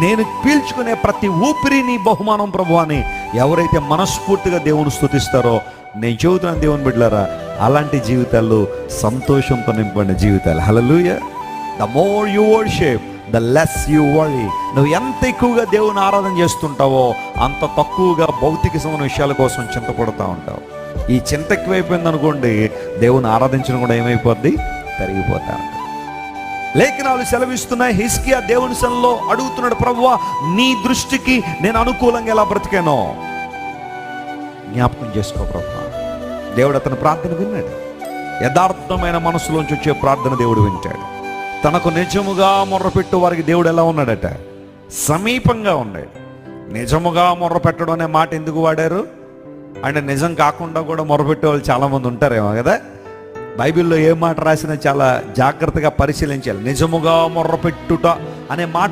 నేను పీల్చుకునే ప్రతి ఊపిరి నీ బహుమానం ప్రభు అని ఎవరైతే మనస్ఫూర్తిగా దేవుని స్తుతిస్తారో, నేను చెబుతున్నాను దేవుని బిడ్డలారా, అలాంటి జీవితాలు సంతోషంతో నింపబడిన జీవితాలు. Hallelujah. The more you worship the less you worry. నువ్వు ఎంత ఎక్కువగా దేవుని ఆరాధన చేస్తుంటావో అంత తక్కువగా భౌతిక సంబంధ విషయాల కోసం చింతపడుతూ ఉంటావు. ఈ చింత ఎక్కువైపోయింది అనుకోండి, దేవుని ఆరాధించడం కూడా ఏమైపోద్ది, తరిగిపోతా ఉంటుంది. లేఖనాలు సెలవిస్తున్నాయి, హిజ్కియా దేవుని సన్నిధిలో అడుగుతున్నాడు, ప్రభువా నీ దృష్టికి నేను అనుకూలంగా ఎలా బ్రతికానో జ్ఞాపకం చేసుకో ప్రభువా. దేవుడు అతని ప్రార్థన విన్నాడు. యథార్థమైన మనసులోంచి వచ్చే ప్రార్థన దేవుడు వింటాడు. తనకు నిజముగా మొర్రపెట్టు వారికి దేవుడు ఎలా ఉన్నాడట, సమీపంగా ఉన్నాడు. నిజముగా మొర్రపెట్టడం అనే మాట ఎందుకు వాడారు అంటే, నిజం కాకుండా కూడా మొర్రపెట్టే వాళ్ళు చాలామంది ఉంటారేమో కదా. బైబిల్లో ఏ మాట రాసినా చాలా జాగ్రత్తగా పరిశీలించాలి. నిజముగా మొర్రపెట్టుట అనే మాట